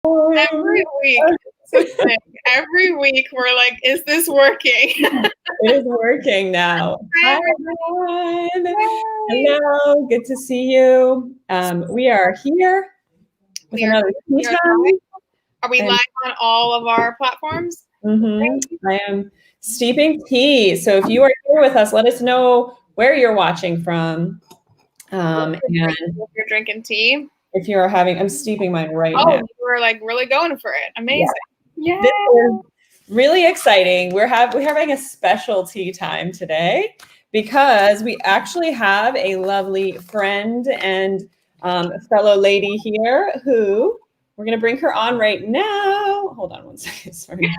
Every week. Every week we're like, is this working? It is working now. Hi, everyone. Hello. Good to see you. We are here with another tea time. Are we live on all of our platforms? I am steeping tea. So if you are here with us, let us know where you're watching from. And if you're drinking tea. If you are having, I'm steeping mine right now. You were like really going for it. Amazing. Yeah. This is really exciting. We're having a special tea time today because we actually have a lovely friend and fellow lady here who we're going to bring her on right now. Hold on one second. Sorry.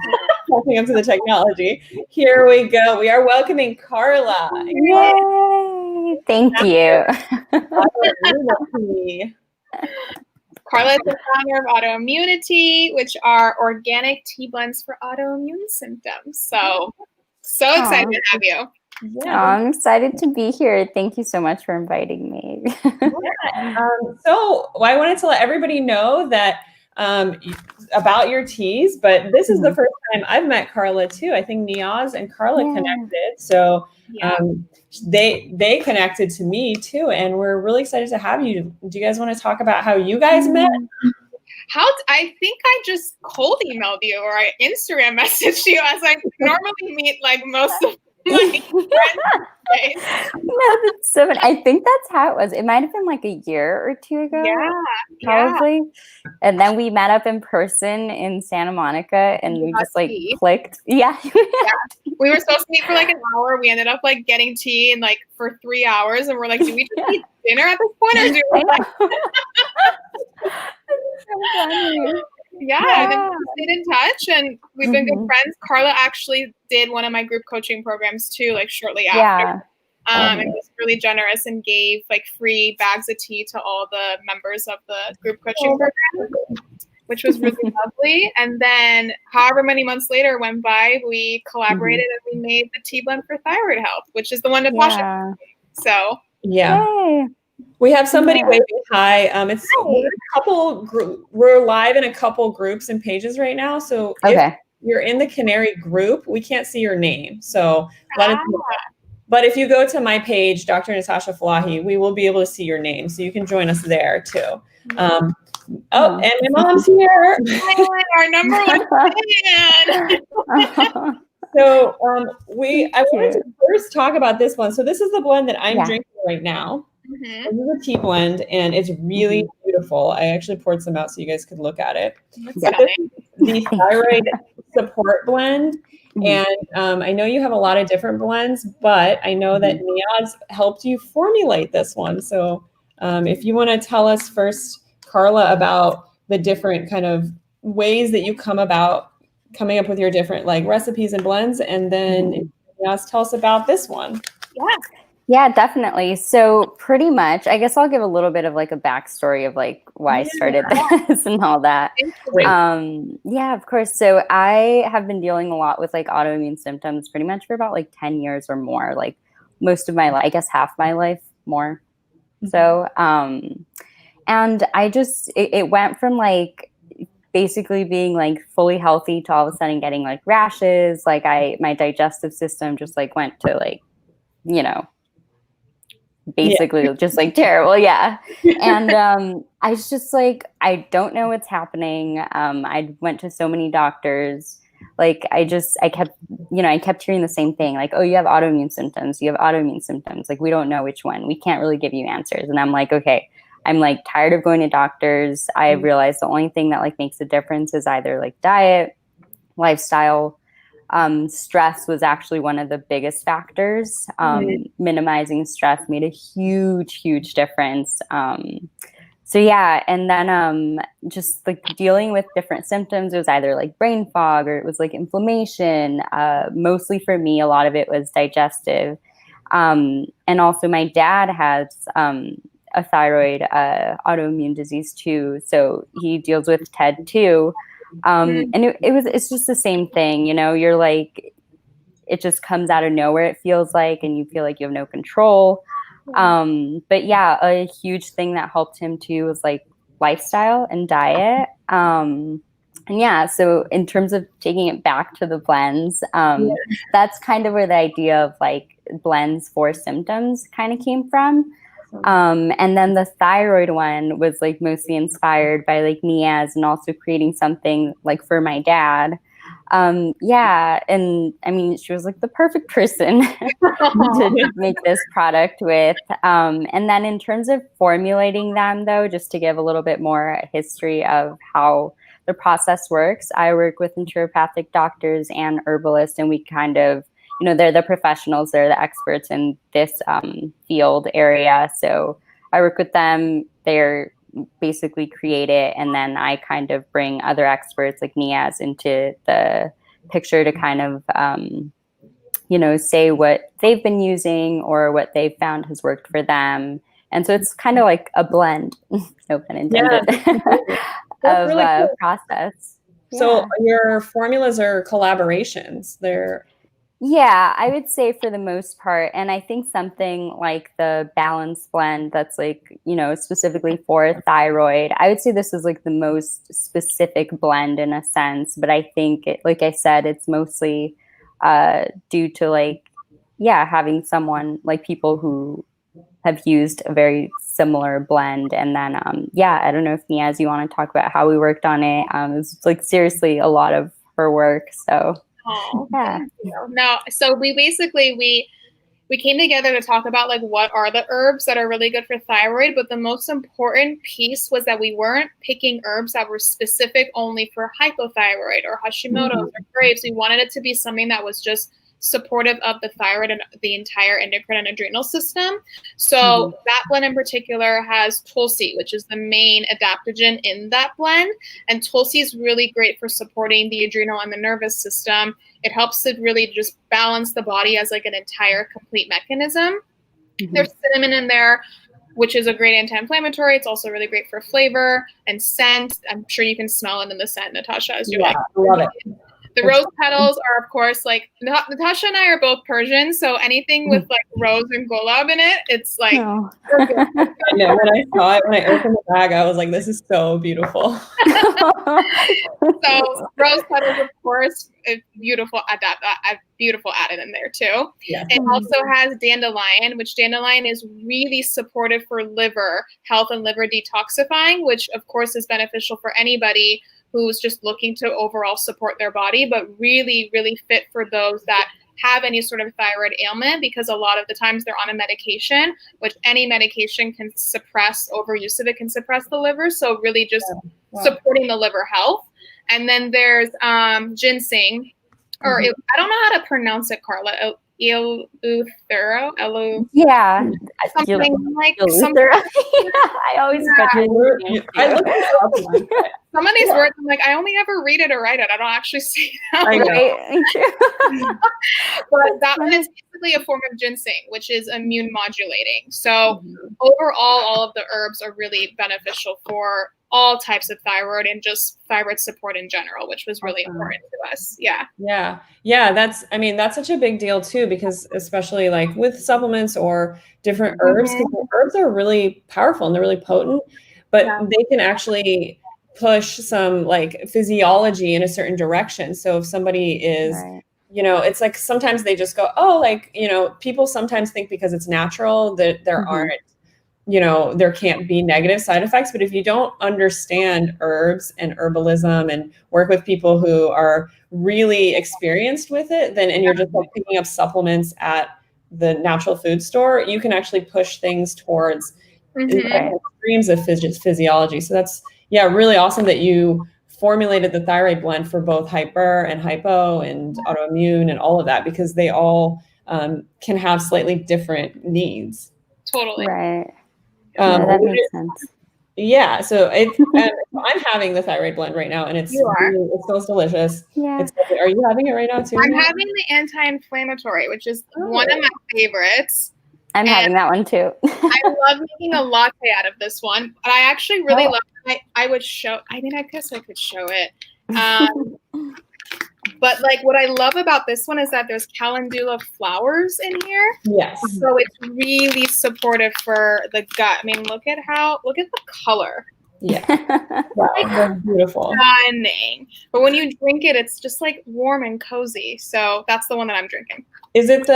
Walking up to the technology. Here we go. We are welcoming Karla. Yay! Thank you. Karla is the founder of Autoimmunity, which are organic tea blends for autoimmune symptoms. So excited to have you. Yeah. I'm excited to be here. Thank you so much for inviting me. So I wanted to let everybody know that about your teas, but this is the first time I've met Karla too. I think Niaz and Karla connected. So they connected to me too. And we're really excited to have you. Do you guys want to talk about how you guys met? I think I just cold emailed you or I Instagram messaged you as I normally meet like most of my friends. No, that's so funny. I think that's how it was. It might have been like a year or two ago. Probably. Yeah. And then we met up in person in Santa Monica and we just like clicked. Yeah. We were supposed to meet for like an hour. We ended up like getting tea and like for 3 hours and we're like, do we just eat dinner at this point or do we like and then we stayed in touch and we've been good friends. Karla actually did one of my group coaching programs too, like shortly after. And was really generous and gave like free bags of tea to all the members of the group coaching program, which was really lovely. And then however many months later went by, we collaborated and we made the tea blend for thyroid health, which is the one Natasha. So we have somebody waving hi. It's we're live in a couple groups and pages right now. So if you're in the Canary group, we can't see your name. So let us know. But if you go to my page, Dr. Natasha Falahi, we will be able to see your name. So you can join us there too. And my mom's here. Our number one fan. So I wanted to first talk about this one. So this is the blend that I'm drinking right now. This is a tea blend and it's really beautiful. I actually poured some out so you guys could look at it. So this is the thyroid support blend. And I know you have a lot of different blends, but I know that Niaz helped you formulate this one. So if you want to tell us first, Karla, about the different kind of ways that you come about coming up with your different like recipes and blends, and then Niaz, tell us about this one. Yeah, definitely. So pretty much, I guess I'll give a little bit of like a backstory of like why I started this and all that. Yeah, of course. So I have been dealing a lot with like autoimmune symptoms pretty much for about like 10 years or more, like most of my life, I guess half my life more. So, and I just, it went from like basically being like fully healthy to all of a sudden getting like rashes. Like my digestive system just like went to like, you know, basically just like terrible. And I was just like, I don't know what's happening. I went to so many doctors. Like I kept hearing the same thing, like, oh, you have autoimmune symptoms, like we don't know which one, we can't really give you answers. And I'm like, okay, I'm like tired of going to doctors. I realized the only thing that like makes a difference is either like diet, lifestyle. Stress was actually one of the biggest factors. Minimizing stress made a huge difference. So yeah, and then just like dealing with different symptoms, it was either like brain fog or it was like inflammation. Mostly for me, a lot of it was digestive. And also my dad has a thyroid autoimmune disease too. So he deals with TED too. And it's just the same thing, you know, you're like, it just comes out of nowhere, it feels like, and you feel like you have no control. But yeah, a huge thing that helped him too was like lifestyle and diet. And yeah, so in terms of taking it back to the blends, that's kind of where the idea of like blends for symptoms kind of came from. And then the thyroid one was like mostly inspired by like Niaz and also creating something like for my dad. Yeah. And I mean, she was like the perfect person to make this product with. And then in terms of formulating them though, just to give a little bit more history of how the process works, I work with naturopathic doctors and herbalists, and we kind of, you know, they're the professionals, they're the experts in this field area. So I work with them, they're basically create it, and then I kind of bring other experts like Niaz into the picture to kind of, you know, say what they've been using or what they've found has worked for them. And so it's kind of like a blend, no pun intended, of really cool. process. So your formulas are collaborations. Yeah, I would say for the most part. And I think something like the balance blend that's like, you know, specifically for thyroid, I would say this is like the most specific blend in a sense. But I think, like I said, it's mostly due to like, having someone like people who have used a very similar blend. And then, I don't know if Niaz, you want to talk about how we worked on it. It was like seriously a lot of her work. So. Oh, yeah. No, so we came together to talk about like what are the herbs that are really good for thyroid, but the most important piece was that we weren't picking herbs that were specific only for hypothyroid or Hashimoto's or Graves. We wanted it to be something that was just supportive of the thyroid and the entire endocrine and adrenal system. So that blend in particular has Tulsi, which is the main adaptogen in that blend. And Tulsi is really great for supporting the adrenal and the nervous system. It helps to really just balance the body as like an entire complete mechanism. There's cinnamon in there, which is a great anti-inflammatory. It's also really great for flavor and scent. I'm sure you can smell it in the scent, Natasha, as you're I love it. The rose petals are, of course, like Natasha and I are both Persian, so anything with like rose and gulab in it, it's like. I know. When I saw it, when I opened the bag, I was like, "This is so beautiful." So rose petals, of course, is beautiful. Beautiful added in there too. Yeah. It also has dandelion, which dandelion is really supportive for liver health and liver detoxifying, which of course is beneficial for anybody who's just looking to overall support their body, but really, really fit for those that have any sort of thyroid ailment, because a lot of the times they're on a medication, which any medication can suppress, overuse of it can suppress the liver. So really just supporting the liver health. And then there's ginseng, or I don't know how to pronounce it, Karla. Eleuthero, something like something. I always some of these words I'm like, I only ever read it or write it. I don't actually see that. But that one is basically a form of ginseng, which is immune modulating. So overall, all of the herbs are really beneficial for all types of thyroid and just thyroid support in general, which was really important to us. Yeah. That's such a big deal too, because especially like with supplements or different herbs, because the herbs are really powerful and they're really potent, but they can actually push some like physiology in a certain direction. So if somebody is, you know, it's like sometimes they just go, oh, like, you know, people sometimes think because it's natural that there aren't, you know, there can't be negative side effects. But if you don't understand herbs and herbalism and work with people who are really experienced with it, then, and you're just like picking up supplements at the natural food store, you can actually push things towards extremes of physiology. So that's, really awesome that you formulated the thyroid blend for both hyper and hypo and autoimmune and all of that, because they all can have slightly different needs. Totally. Right. That makes sense. Yeah. So I'm having the thyroid blend right now, and it smells delicious. Yeah. Are you having it right now too? I'm having the anti-inflammatory, which is one of my favorites. I'm having that one too. I love making a latte out of this one, but I actually really love it. I guess I could show it. But like what I love about this one is that there's calendula flowers in here. Yes. So it's really supportive for the gut. I mean, look at the color. Yeah. Wow, that's beautiful. Stunning. But when you drink it, it's just like warm and cozy. So that's the one that I'm drinking. Is it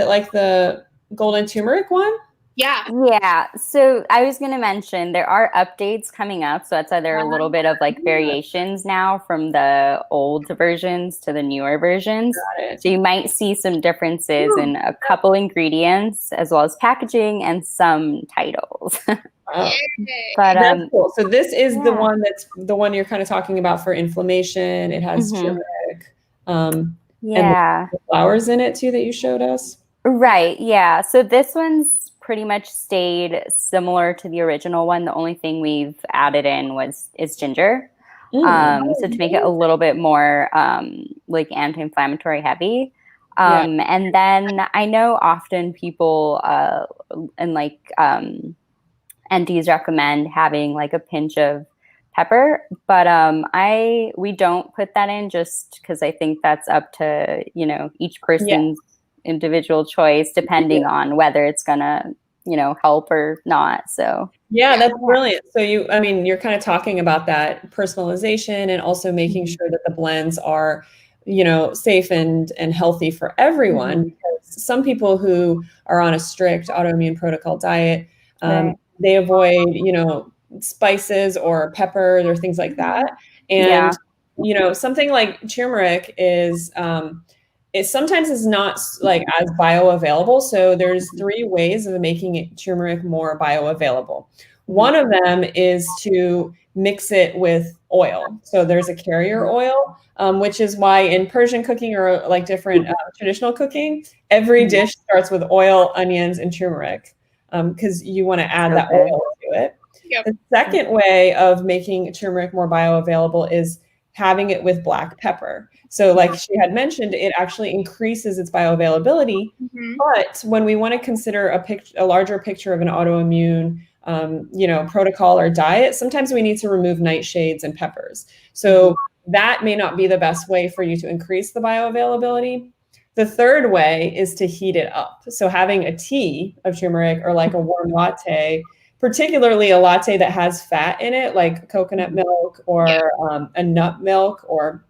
like the golden turmeric one? Yeah. Yeah. So I was going to mention there are updates coming up. So that's why there are a little bit of like variations now from the old versions to the newer versions. So you might see some differences in a couple ingredients as well as packaging and some titles. Wow. But that's cool. So this is the one you're kind of talking about for inflammation. It has turmeric. And the flowers in it too that you showed us. Right. Yeah. So this one's pretty much stayed similar to the original one. The only thing we've added in is ginger. So to make it a little bit more like anti-inflammatory heavy. And then I know often people and like NDs recommend having like a pinch of pepper, but we don't put that in just because I think that's up to, you know, each person's individual choice depending on whether it's gonna, you know, help or not. So that's brilliant. So you're kind of talking about that personalization and also making sure that the blends are, you know, safe and healthy for everyone. Because some people who are on a strict autoimmune protocol diet, they avoid, you know, spices or peppers or things like that. And you know, something like turmeric is it sometimes is not like as bioavailable. So there's 3 ways of making turmeric more bioavailable. One of them is to mix it with oil. So there's a carrier oil, which is why in Persian cooking or like different traditional cooking, every dish starts with oil, onions, and turmeric because you want to add that oil to it. The second way of making turmeric more bioavailable is having it with black pepper. So like she had mentioned, it actually increases its bioavailability. But when we want to consider a larger picture of an autoimmune you know, protocol or diet, sometimes we need to remove nightshades and peppers. So that may not be the best way for you to increase the bioavailability. The third way is to heat it up. So having a tea of turmeric or like a warm latte, particularly a latte that has fat in it, like coconut milk or a nut milk or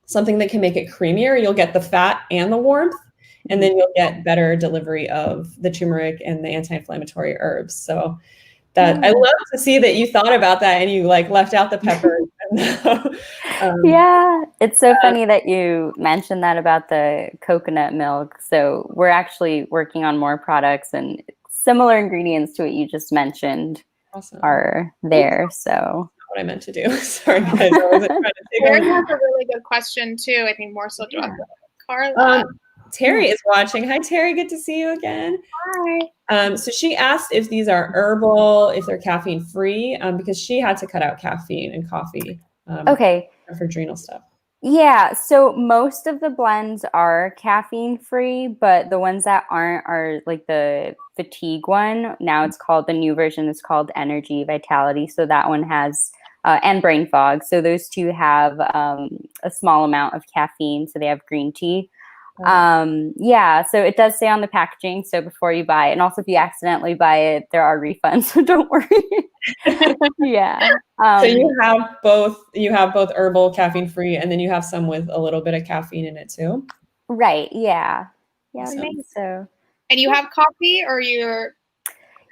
something that can make it creamier, you'll get the fat and the warmth, and then you'll get better delivery of the turmeric and the anti-inflammatory herbs. So that I love to see that you thought about that and you like left out the pepper. It's so funny that you mentioned that about the coconut milk. So we're actually working on more products and similar ingredients to what you just mentioned are there. So what I meant to do. Sorry, guys. I wasn't trying to take Terry has a really good question too. I think more so to Karla. Terry is watching. Hi, Terry. Good to see you again. Hi. So she asked if these are herbal, if they're caffeine free, because she had to cut out caffeine and coffee. For adrenal stuff. Yeah, so most of the blends are caffeine free, but the ones that aren't are like the fatigue one. Now it's called, the new version is called Energy Vitality. So that one has, and brain fog. So those two have a small amount of caffeine. So they have green tea. So it does say on the packaging. So before you buy it, and also if you accidentally buy it, there are refunds. So don't worry. So you have both herbal caffeine free, and then you have some with a little bit of caffeine in it too. Right. Yeah. So. And you have coffee, or you're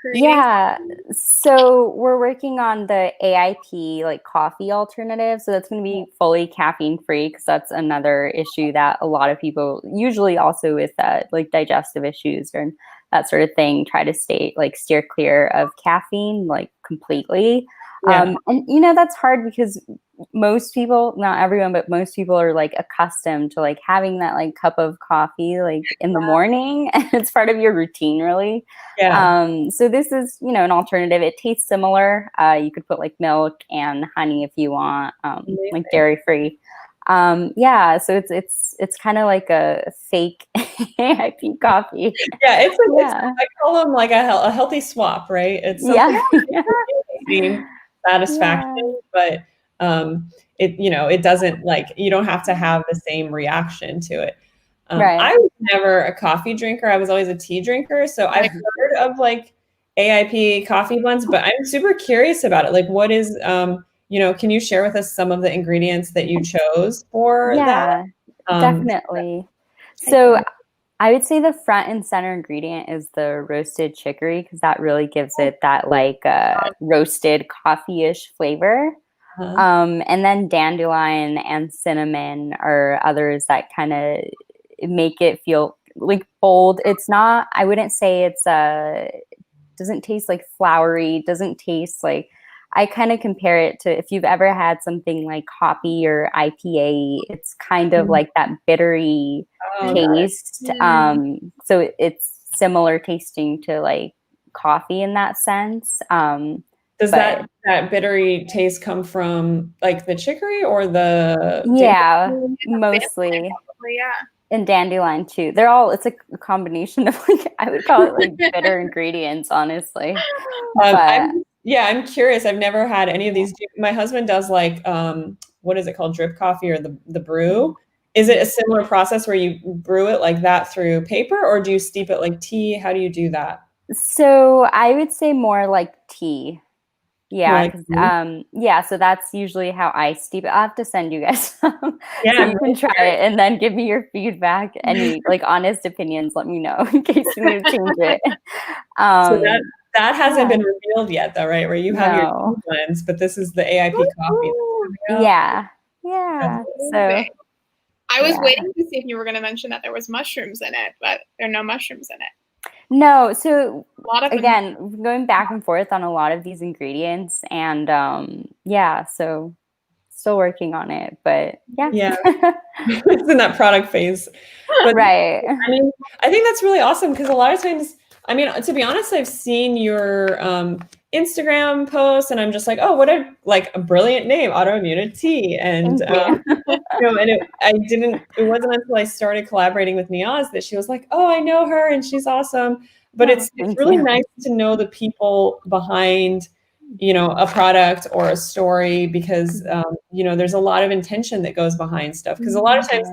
creating? Yeah. So we're working on the AIP like coffee alternative. So that's going to be fully caffeine free, because that's another issue that a lot of people, usually also with like digestive issues or that sort of thing, try to steer clear of caffeine like completely. And you know, that's hard because most people, not everyone, but most people are like accustomed to like having that like cup of coffee like in the morning. It's part of your routine, really. So this is, you know, an alternative. It tastes similar. You could put like milk and honey if you want, like dairy free. So it's kind of like a fake AIP coffee. I call them like a healthy swap, right? It's satisfaction, but it doesn't, like, you don't have to have the same reaction to it. I was never a coffee drinker. I was always a tea drinker. So I've heard of like AIP coffee blends, but I'm super curious about it. Like, what is, can you share with us some of the ingredients that you chose for that? Definitely. So I would say the front and center ingredient is the roasted chicory, because that really gives it that like roasted coffee-ish flavor. And then dandelion and cinnamon are others that kind of make it feel like bold. It's not, I wouldn't say it's doesn't taste like flowery, doesn't taste like, I kind of compare it to if you've ever had something like hoppy or IPA, it's kind of like that bittery taste. So it's similar tasting to like coffee in that sense. Does that bittery taste come from like the chicory or the mostly and dandelion too. They're all, it's a combination of like, I would call it like bitter ingredients, honestly. I'm curious. I've never had any of these. My husband does like what is it called, drip coffee or the brew. Is it a similar process where you brew it like that through paper, or do you steep it like tea? How do you do that? So I would say more like tea. Yeah. So that's usually how I steep it. I'll have to send you guys some so you can try it and then give me your feedback. Any like honest opinions, let me know in case you want to change it. So that hasn't been revealed yet though, right? Where you have your tea blends, but this is the AIP coffee. Yeah. So I was waiting to see if you were going to mention that there was mushrooms in it, but there are no mushrooms in it. No, so again, going back and forth on a lot of these ingredients, and so still working on it, but it's in that product phase. But right. I mean, I think that's really awesome because a lot of times, I mean, to be honest, I've seen your Instagram posts, and I'm just like, oh, what a brilliant name, Autoimmunity, and it wasn't until I started collaborating with Niaz that she was like, oh, I know her and she's awesome. But it's really nice to know the people behind, a product or a story, because, there's a lot of intention that goes behind stuff. Because a lot of times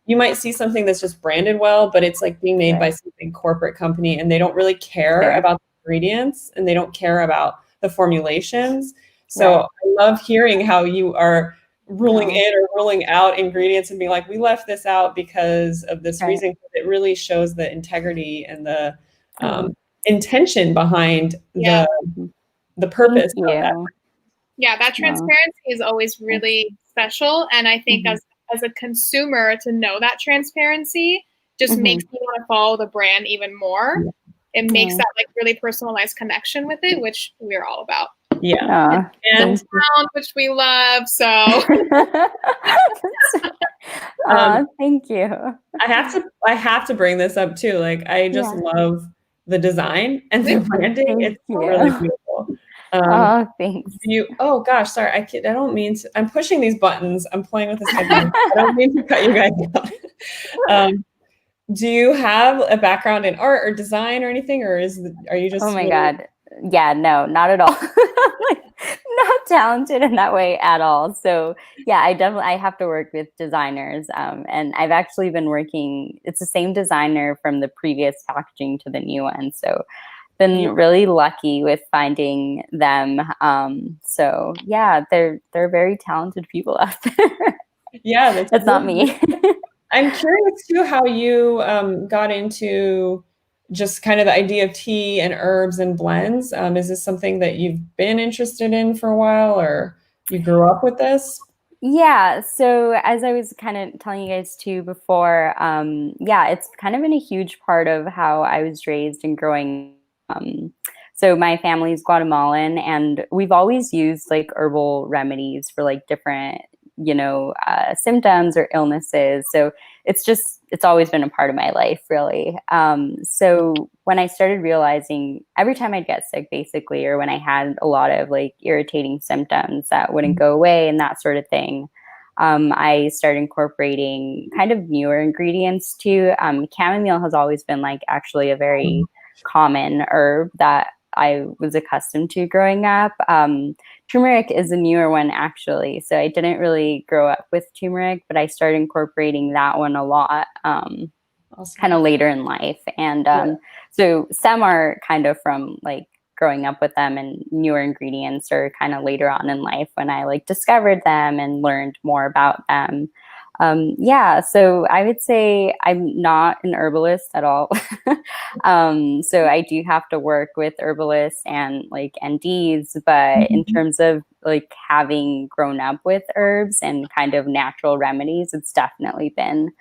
you might see something that's just branded well, but it's like being made by something corporate company, and they don't really care about the ingredients, and they don't care about the formulations. So I love hearing how you are ruling in or ruling out ingredients and being like, we left this out because of this reason. It really shows the integrity and the intention behind the purpose of that. Yeah, that transparency is always really special. And I think as a consumer, to know that transparency just makes me want to follow the brand even more. It makes that like really personalized connection with it, which we're all about. Yeah. And sound, which we love. So thank you. I have to bring this up too. Like, I just love the design and the branding. It's really beautiful. Thanks. Oh gosh, sorry. I don't mean to. I'm pushing these buttons. I'm playing with this. I don't mean to cut you guys off. Do you have a background in art or design or anything, or are you just? Oh my God. Yeah, no, not at all. Not talented in that way at all. So yeah, I have to work with designers. And I've actually been working, it's the same designer from the previous packaging to the new one. So been really lucky with finding them. So yeah, they're very talented people out there. Yeah, that's not me. I'm curious too how you got into just kind of the idea of tea and herbs and blends. Is this something that you've been interested in for a while, or you grew up with this? Yeah. So as I was kind of telling you guys too before, it's kind of been a huge part of how I was raised and growing. So my family's Guatemalan, and we've always used like herbal remedies for like different, symptoms or illnesses. So it's always been a part of my life, really. So when I started realizing every time I'd get sick, basically, or when I had a lot of like irritating symptoms that wouldn't go away and that sort of thing, I started incorporating kind of newer ingredients too. Chamomile has always been like actually a very common herb that I was accustomed to growing up. Turmeric is a newer one, actually. So I didn't really grow up with turmeric, but I started incorporating that one a lot kind of later in life. And so some are kind of from like growing up with them, and newer ingredients are kind of later on in life when I like discovered them and learned more about them. Yeah, so I would say I'm not an herbalist at all. So I do have to work with herbalists and like NDs, but in terms of like having grown up with herbs and kind of natural remedies, it's definitely been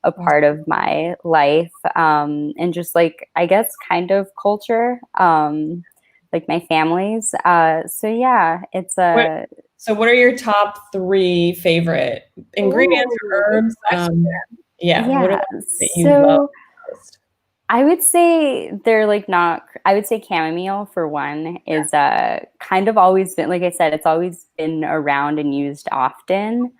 a part of my life. And just like, I guess, kind of culture, like my family's. So yeah, it's a... So what are your top 3 favorite ingredients or herbs? Yeah. What are that you love most? I would say they're like not, I would say chamomile for one is kind of always been, like I said, it's always been around and used often.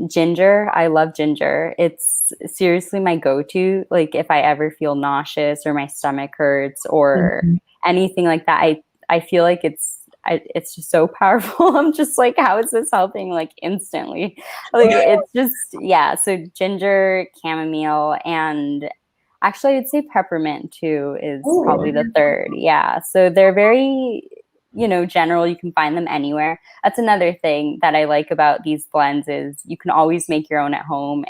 Ginger, I love ginger. It's seriously my go-to. Like if I ever feel nauseous or my stomach hurts or anything like that, I feel like it's just so powerful. I'm just like, how is this helping like instantly? Like it's just, yeah. So ginger, chamomile, and actually I'd say peppermint too is probably the third. Yeah. So they're very, general. You can find them anywhere. That's another thing that I like about these blends is you can always make your own at home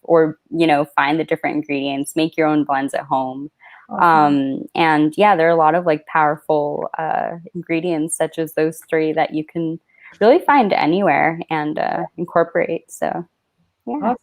find the different ingredients, make your own blends at home. And yeah, there are a lot of like powerful ingredients such as those 3 that you can really find anywhere and incorporate. So yeah. Awesome.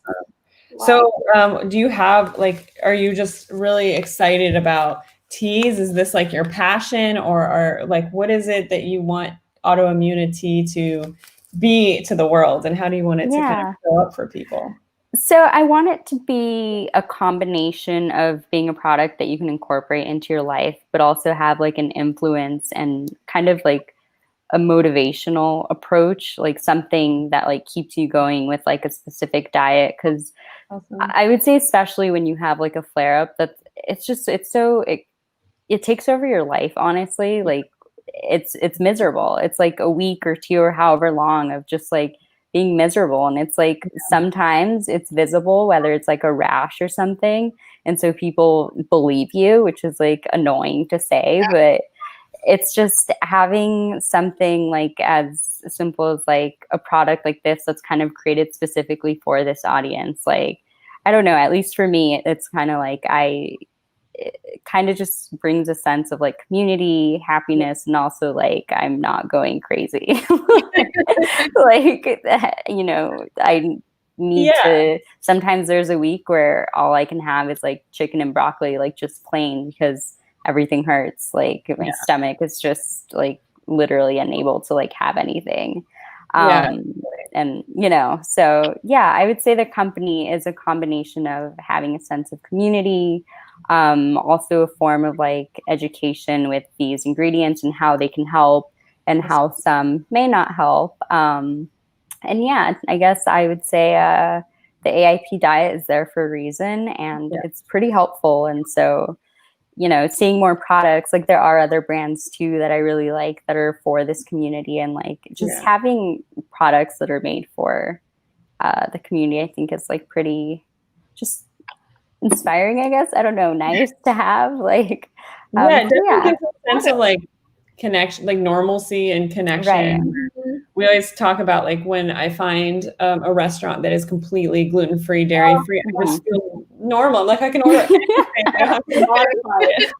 So do you have are you just really excited about teas? Is this like your passion or like what is it that you want Autoimmunity to be to the world, and how do you want it to kind of show up for people? So I want it to be a combination of being a product that you can incorporate into your life, but also have like an influence and kind of like a motivational approach, like something that like keeps you going with like a specific diet. Because I would say, especially when you have like a flare up, that it takes over your life. Honestly, like it's miserable. It's like a week or 2 or however long of just like being miserable. And it's like sometimes it's visible, whether it's like a rash or something. And so people believe you, which is like annoying to say, but it's just having something like as simple as like a product like this that's kind of created specifically for this audience. Like, I don't know, at least for me, it's kind of like it kind of just brings a sense of like community, happiness, and also like I'm not going crazy. Like, I need to, sometimes there's a week where all I can have is like chicken and broccoli, like just plain, because everything hurts. Like my stomach is just like literally unable to like have anything. And so yeah, I would say the company is a combination of having a sense of community, also a form of like education with these ingredients and how they can help and how some may not help. And yeah, I guess I would say the AIP diet is there for a reason, and it's pretty helpful. And so, seeing more products, like there are other brands too that I really like that are for this community, and like just having products that are made for the community, I think is like pretty just inspiring, I guess. I don't know, nice to have. Like, it definitely gives a sense of like connection, like normalcy and connection. Right. We always talk about like when I find a restaurant that is completely gluten-free, dairy-free, I just feel normal. Like I can order anything. I don't have to modify it.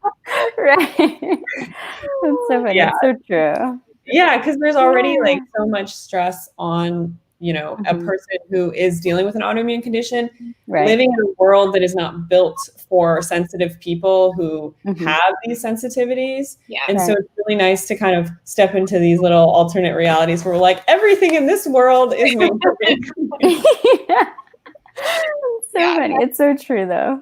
Right. That's so funny. It's so true. Yeah, because there's already like so much stress on a person who is dealing with an autoimmune condition, living in a world that is not built for sensitive people who have these sensitivities. And so it's really nice to kind of step into these little alternate realities where we're like, everything in this world is made for me. Funny. It's so true though.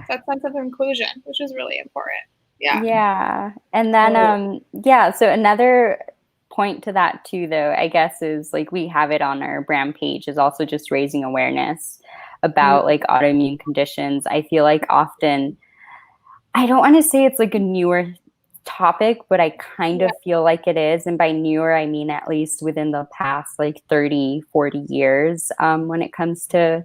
That sense of inclusion, which is really important. Yeah. And then so another point to that too, though, I guess, is like we have it on our brand page, is also just raising awareness about like autoimmune conditions. I feel like often, I don't want to say it's like a newer topic, but I kind of feel like it is. And by newer, I mean at least within the past like 30, 40 years when it comes to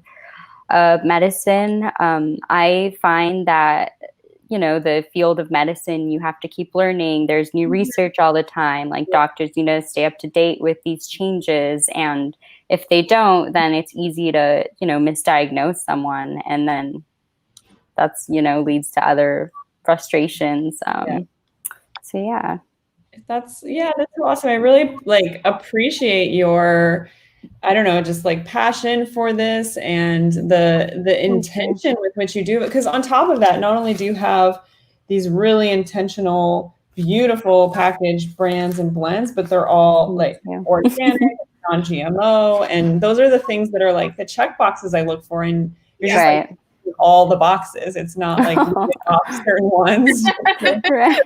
medicine. I find that you know, the field of medicine, you have to keep learning. There's new research all the time. Like doctors, you know, stay up to date with these changes. And if they don't, then it's easy to, you know, misdiagnose someone. And then that's, you know, leads to other frustrations. So yeah. That's awesome. I really like appreciate your, I don't know, just like passion for this and the intention with which you do it. Because on top of that, not only do you have these really intentional, beautiful packaged brands and blends, but they're all like organic, non-GMO, and those are the things that are like the check boxes I look for. And you're just like all the boxes. It's not like off certain ones. Right.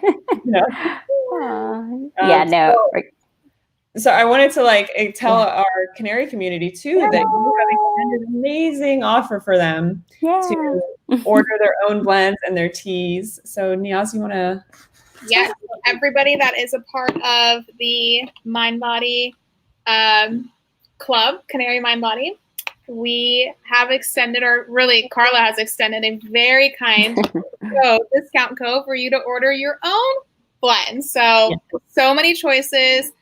You know? No. So I wanted to like tell our Canary community too that you have an amazing offer for them to order their own blends and their teas. So Niaz, you want to? Yes, everybody that is a part of the Mind Body Club, Canary Mind Body, we have extended Karla has extended a very kind discount code for you to order your own blend. So many choices.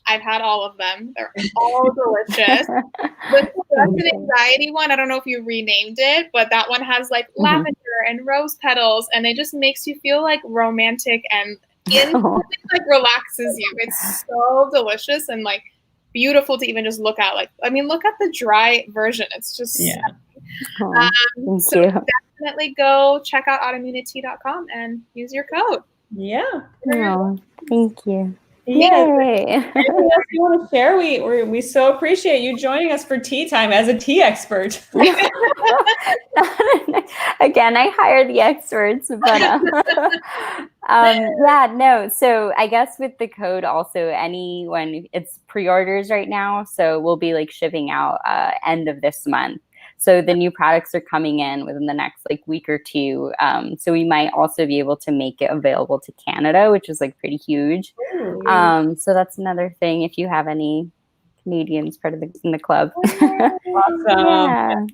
I've had all of them. They're all delicious. The stress and anxiety one, I don't know if you renamed it, but that one has like lavender and rose petals, and it just makes you feel like romantic and like relaxes you. It's so delicious and like beautiful to even just look at. Like, I mean, look at the dry version. It's just so definitely go check out autoimmunity.com and use your code. Yeah. Oh, thank you. Yeah. Anything else you want to share? We so appreciate you joining us for tea time as a tea expert. Again, I hire the experts, but no. So I guess with the code also, anyone, it's pre-orders right now, so we'll be like shipping out end of this month. So the new products are coming in within the next like week or two. So we might also be able to make it available to Canada, which is like pretty huge. So that's another thing if you have any Canadians part of in the club. Awesome.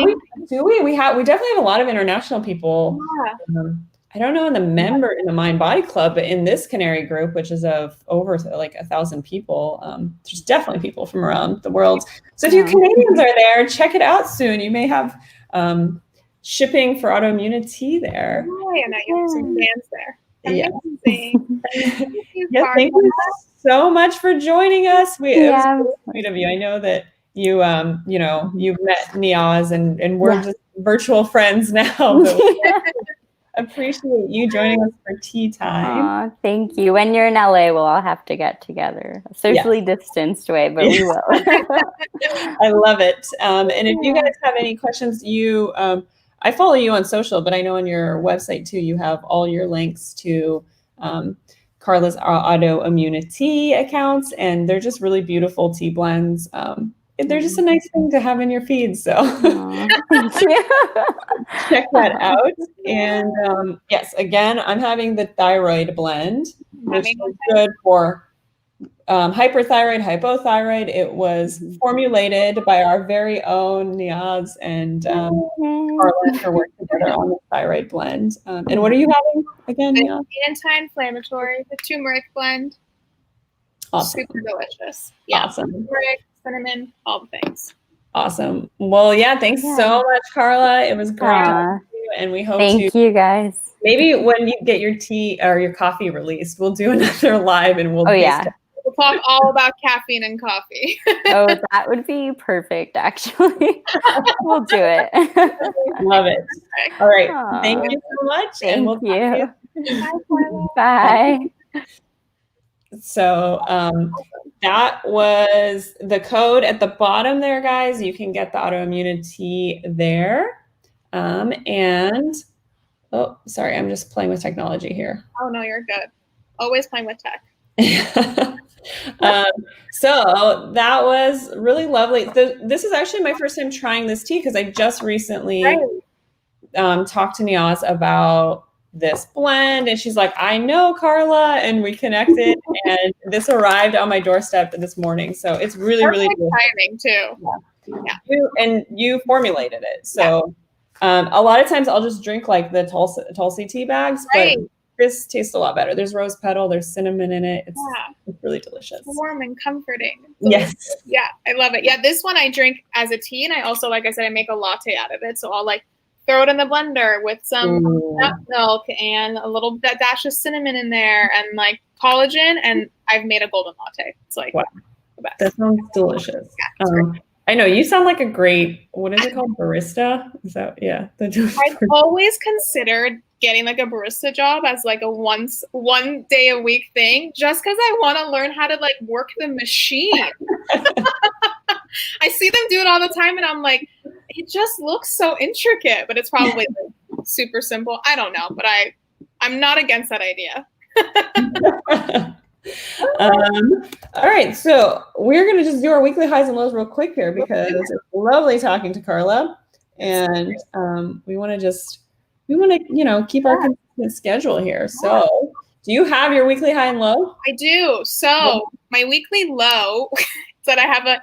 We definitely have a lot of international people. I don't know in the Mind Body Club, but in this Canary group, which is of over like 1,000 people, there's definitely people from around the world. So if you Canadians are there, check it out soon. You may have shipping for Autoimmunity there. And I have some fans there. Amazing. Thank you so much for joining us. It was so sweet of you. I know that you you've met Niaz and we're just virtual friends now. Appreciate you joining us for tea time. Thank you. When you're in LA, we'll all have to get together. Socially distanced way, but we will. I love it. And if you guys have any questions, I follow you on social, but I know on your website too, you have all your links to Karla's Autoimmunity accounts, and they're just really beautiful tea blends. They're just a nice thing to have in your feed. So check that out. And yes, again, I'm having the thyroid blend, which is good for hyperthyroid, hypothyroid. It was formulated by our very own Niaz and Karla to work together on the thyroid blend. And what are you having again, Niaz? Anti-inflammatory, the turmeric blend. Awesome. Super delicious. Awesome. Turmeric, cinnamon, all the things. Awesome. Well, thanks so much, Karla. It was great talking to you, and we hope Thank you guys. Maybe when you get your tea or your coffee released, we'll do another live and we'll we'll talk all about caffeine and coffee. That would be perfect, actually. We'll do it. Love it. All right. Thank you so much. Thank you. Bye. So that was the code at the bottom there, guys. You can get the Autoimmunity there. And sorry, I'm just playing with technology here. Oh no, you're good. Always playing with tech. So that was really lovely. This is actually my first time trying this tea because I just recently talked to Niaz about this blend, and she's like, I know Karla, and we connected, and this arrived on my doorstep this morning. So it's really, really exciting too. And you formulated it. So A lot of times I'll just drink like the Tulsi tea bags, but this tastes a lot better. There's rose petal, there's cinnamon in it. It's really delicious. Warm and comforting. Yes. Yeah, I love it. Yeah, this one I drink as a tea, and I also, like I said, I make a latte out of it. So I'll like throw it in the blender with some nut milk and a little dash of cinnamon in there and like collagen, and I've made a golden latte. It's like the best. That sounds delicious. Yeah, I know you sound like a great, what is it called? Barista? Is that, I've always considered getting like a barista job as like a one day a week thing, just because I want to learn how to like work the machine. I see them do it all the time and I'm like, it just looks so intricate, but it's probably super simple. I don't know, but I'm not against that idea. All right, so we're going to just do our weekly highs and lows real quick here because it's lovely talking to Karla, and we want to keep our consistent schedule here. So do you have your weekly high and low? I do. So my weekly low is that I have a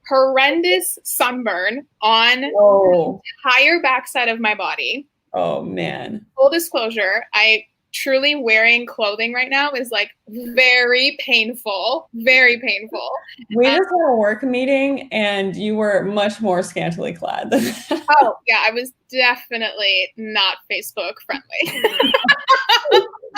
horrendous sunburn on the entire backside of my body. Oh man. Full disclosure, truly wearing clothing right now is like very painful. We just had a work meeting and you were much more scantily clad than that. Oh yeah, I was definitely not Facebook friendly.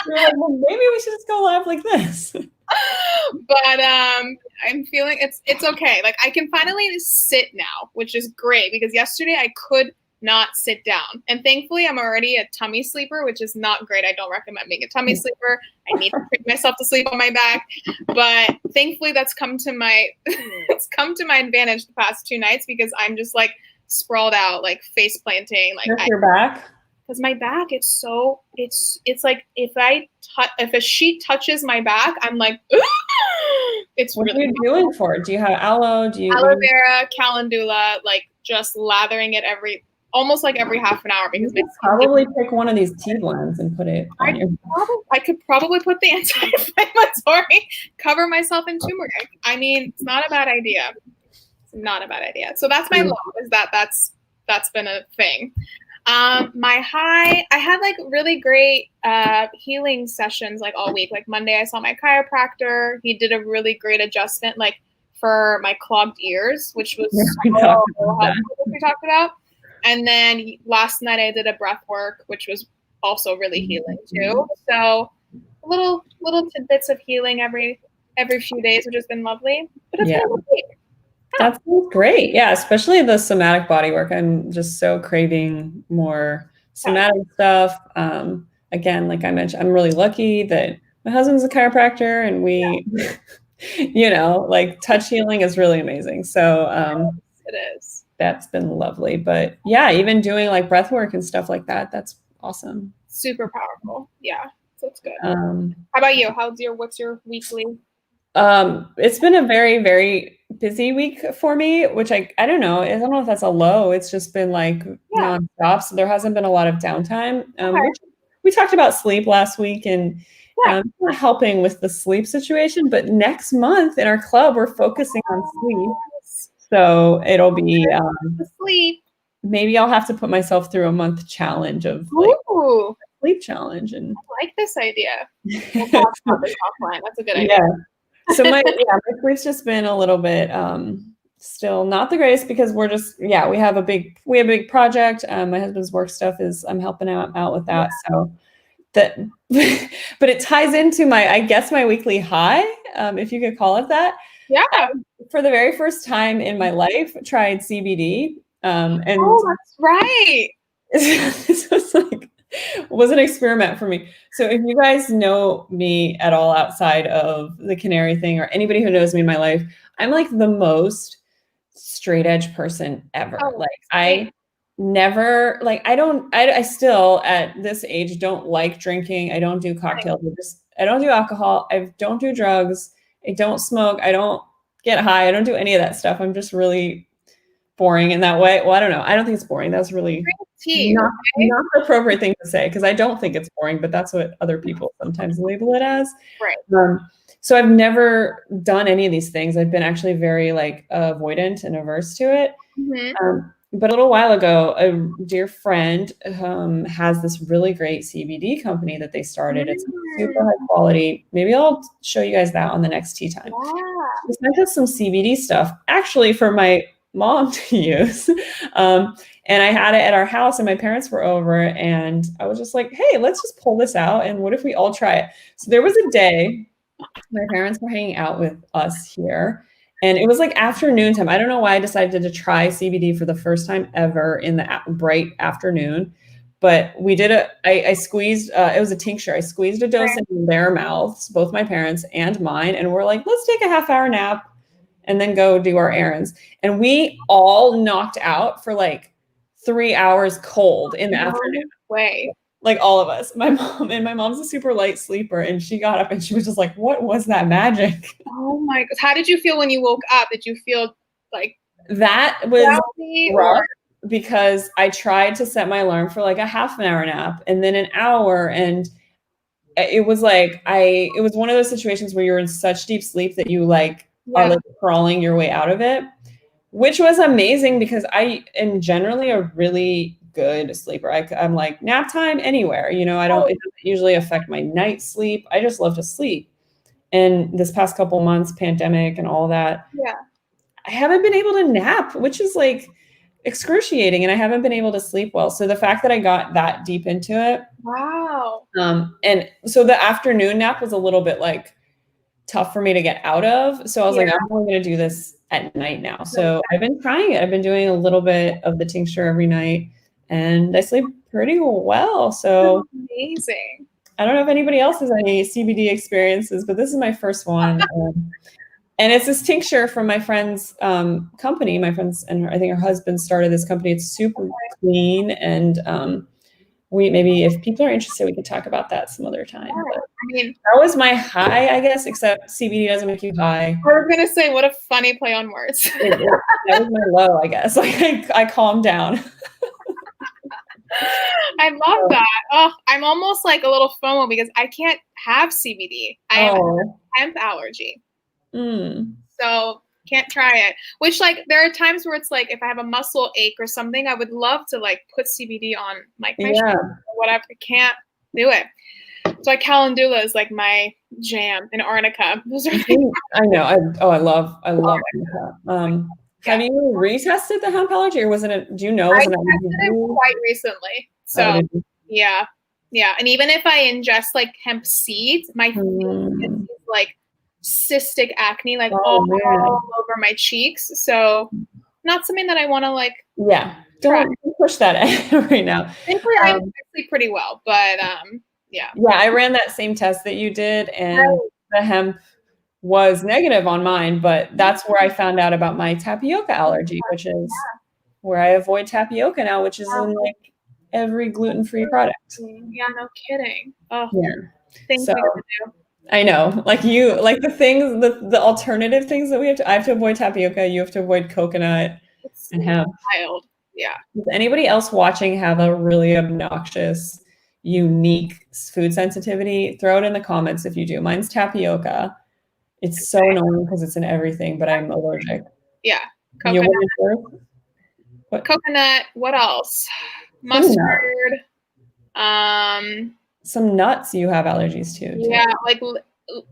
You're like, well, maybe we should just go live like this. But I'm feeling it's okay. Like I can finally sit now, which is great because yesterday I could not sit down. And thankfully I'm already a tummy sleeper, which is not great. I don't recommend being a tummy sleeper. I need to trick myself to sleep on my back. But thankfully that's come to my advantage the past 2 nights because I'm just like sprawled out, like face planting. Like your back? Because my back, it's like if a sheet touches my back, I'm like, it's what really. What are you doing for it? Do you have aloe? Aloe vera, calendula, like just lathering it almost like every half an hour because you could probably pick one of these tea blends and put it on your. I could probably put the anti-inflammatory, cover myself in turmeric. I mean, it's not a bad idea. It's not a bad idea. So that's my low. Is that's been a thing. My high, I had like really great healing sessions like all week. Like Monday, I saw my chiropractor. He did a really great adjustment like for my clogged ears, which was we talked about. And then last night I did a breath work, which was also really healing too. So little tidbits of healing every few days, which has been lovely. But it's been a week. That's great. Yeah, especially the somatic body work. I'm just so craving more somatic stuff. Again, like I mentioned, I'm really lucky that my husband's a chiropractor and we, like touch healing is really amazing. So it is. That's been lovely. But yeah, even doing like breath work and stuff like that, that's awesome. Super powerful. Yeah, so it's good. How about you? What's your weekly? It's been a very, very busy week for me, which I don't know. I don't know if that's a low. It's just been like nonstop. So there hasn't been a lot of downtime. We talked about sleep last week and helping with the sleep situation. But next month in our club, we're focusing on sleep. So it'll be sleep. Maybe I'll have to put myself through a month challenge of like sleep challenge. And I like this idea. We'll talk about this offline. That's a good idea. Yeah. So my sleep's just been a little bit still not the greatest because we're just we have a big project. My husband's work stuff I'm helping out with that. So that but it ties into my weekly high, if you could call it that. Yeah. For the very first time in my life, tried CBD. And that's right. This was an experiment for me. So if you guys know me at all outside of the canary thing or anybody who knows me in my life, I'm like the most straight edge person ever. I never I still at this age don't like drinking. I don't do cocktails. I don't do alcohol. I don't do drugs. I don't smoke. I don't get high. I don't do any of that stuff. I'm just really boring in that way. Well, I don't know. I don't think it's boring. That's really not the appropriate thing to say because I don't think it's boring, but that's what other people sometimes label it as. Right. So I've never done any of these things. I've been actually very avoidant and averse to it. Mm-hmm. But a little while ago, a dear friend has this really great CBD company that they started. It's super high quality. Maybe I'll show you guys that on the next tea time. They sent us some CBD stuff, actually for my mom to use. And I had it at our house and my parents were over and I was just like, hey, let's just pull this out. And what if we all try it? So there was a day my parents were hanging out with us here. And it was like afternoon time. I don't know why I decided to try CBD for the first time ever in the bright afternoon. But we did I squeezed, it was a tincture. I squeezed a dose in their mouths, both my parents and mine. And we're like, let's take a half-hour nap and then go do our errands. And we all knocked out for like 3 hours cold in the afternoon. Way. Like all of us. My mom's a super light sleeper and she got up and she was just like, what was that magic? Oh my God. How did you feel when you woke up? Did you feel like that was rough because I tried to set my alarm for like a half an hour nap and then an hour. And it was like, it was one of those situations where you're in such deep sleep that you like are like crawling your way out of it, which was amazing because I am generally a really good sleeper. I'm like nap time anywhere, you know, it doesn't usually affect my night sleep. I just love to sleep. And this past couple months, pandemic and all that, I haven't been able to nap, which is like excruciating. And I haven't been able to sleep well. So the fact that I got that deep into it. Wow. And so the afternoon nap was a little bit like tough for me to get out of. So I was like, I'm only going to do this at night now. So I've been trying it. I've been doing a little bit of the tincture every night. And I sleep pretty well. So amazing. I don't know if anybody else has any CBD experiences, but this is my first one. And it's this tincture from my friend's company. My friend's, and I think her husband started this company. It's super clean. And maybe if people are interested, we could talk about that some other time. But I mean, that was my high, I guess, except CBD doesn't make you high. I was going to say, what a funny play on words. That was my low, I guess. Like I calmed down. I love that. Oh, I'm almost like a little FOMO because I can't have CBD. I have a hemp allergy. So can't try it. Which like there are times where it's like if I have a muscle ache or something, I would love to like put CBD on my or whatever. I can't do it. So like calendula is like my jam, and arnica. Those are I know. I love arnica. Have you retested the hemp allergy, or was it? Do you know? I tested it quite recently. So yeah. And even if I ingest like hemp seeds, my face is like cystic acne, like all over my cheeks. So not something that I want to like. Yeah, don't push that right now. Thankfully, I sleep pretty well, but yeah. I ran that same test that you did, and the hemp was negative on mine, but that's where I found out about my tapioca allergy, which is where I avoid tapioca now, which is in like every gluten-free product. Yeah, no kidding. Oh, Things we have to do. I know, like the things, the alternative things that I have to avoid tapioca. You have to avoid coconut and hemp. Wild. Yeah. Does anybody else watching have a really obnoxious, unique food sensitivity? Throw it in the comments if you do. Mine's tapioca. It's so annoying because it's in everything, but I'm allergic. Yeah. Coconut. What else? Mustard. Some nuts you have allergies to. Yeah, like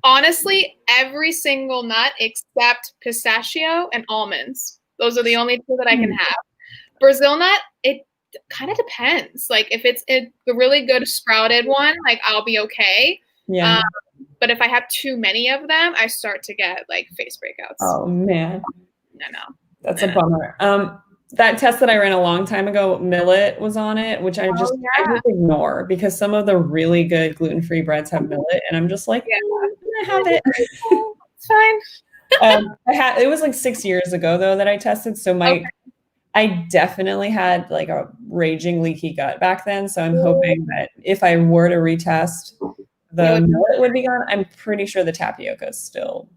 honestly, every single nut except pistachio and almonds. Those are the only two that I can have. Brazil nut, it kind of depends. Like if it's a really good sprouted one, like I'll be okay. Yeah. But if I have too many of them, I start to get like face breakouts. Oh man. I know. That's a bummer. That test that I ran a long time ago, millet was on it, which I just ignore because some of the really good gluten-free breads have millet, and I'm just like, I'm gonna have it. It's fine. It was like 6 years ago though that I tested, so I definitely had like a raging leaky gut back then. So I'm hoping that if I were to retest, the millet would be gone. I'm pretty sure the tapioca is still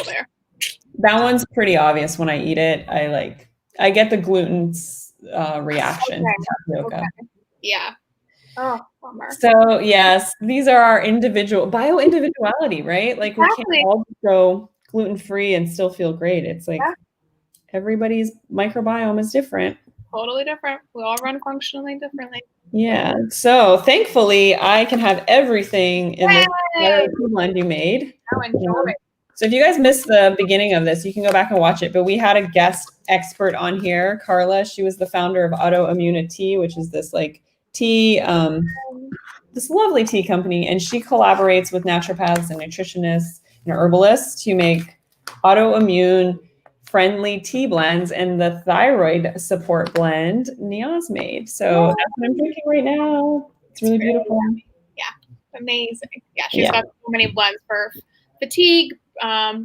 there. That one's pretty obvious when I eat it. I get the gluten reaction to tapioca. Yeah. Oh, bummer. So yes, these are our bio-individuality, right? Like we can't all go gluten-free and still feel great. It's like everybody's microbiome is different. totally different. We all run functionally differently. Yeah. So thankfully, I can have everything in this blend you made. Oh, enjoy. So if you guys missed the beginning of this, you can go back and watch it. But we had a guest expert on here, Karla. She was the founder of Autoimmunity, which is this like tea, this lovely tea company. And she collaborates with naturopaths and nutritionists and herbalists to make autoimmune friendly tea blends, and the thyroid support blend Nia's made. So that's what I'm drinking right now. It's really beautiful. Yeah, amazing. Yeah, she's got so many blends for fatigue,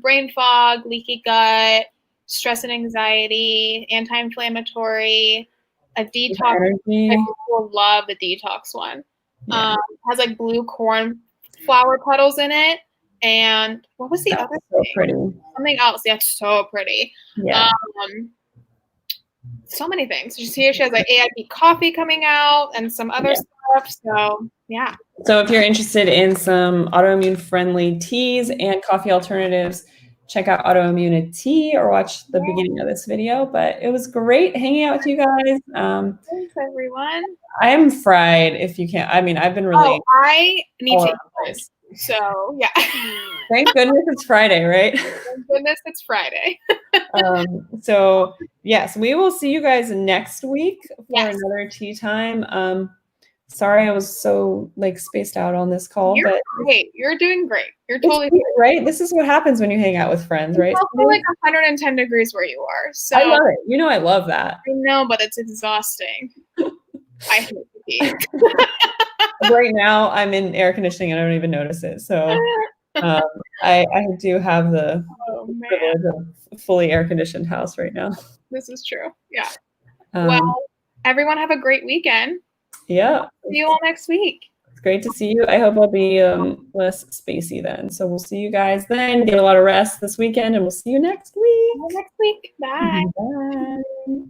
brain fog, leaky gut, stress and anxiety, anti-inflammatory, a detox. People love the detox one. Has like blue corn flower petals in it. And what was the other thing? Pretty. Something else. Yeah, it's so pretty. Yeah. So many things. You see, she has like AIP coffee coming out and some other stuff. So yeah. So if you're interested in some autoimmune friendly teas and coffee alternatives, check out Autoimmunity or watch the beginning of this video. But it was great hanging out with you guys. Thanks, everyone. I am fried if you can't. I mean, I've been really. I need to eat. So yeah. Thank goodness it's Friday, right? Thank goodness it's Friday. So yes, we will see you guys next week for another tea time. Sorry, I was so like spaced out on this call. You're great. You're doing great. You're totally right. This is what happens when you hang out with friends, right? It's also like 110 degrees where you are. So I love it. You know, I love that. I know, but it's exhausting. I hate the heat. Right now, I'm in air conditioning and I don't even notice it. So I do have the privilege of a fully air conditioned house right now. This is true. Yeah. Well, everyone have a great weekend. Yeah. See you all next week. It's great to see you. I hope I'll be less spacey then. So we'll see you guys then. Get a lot of rest this weekend and we'll see you next week. Bye. Bye.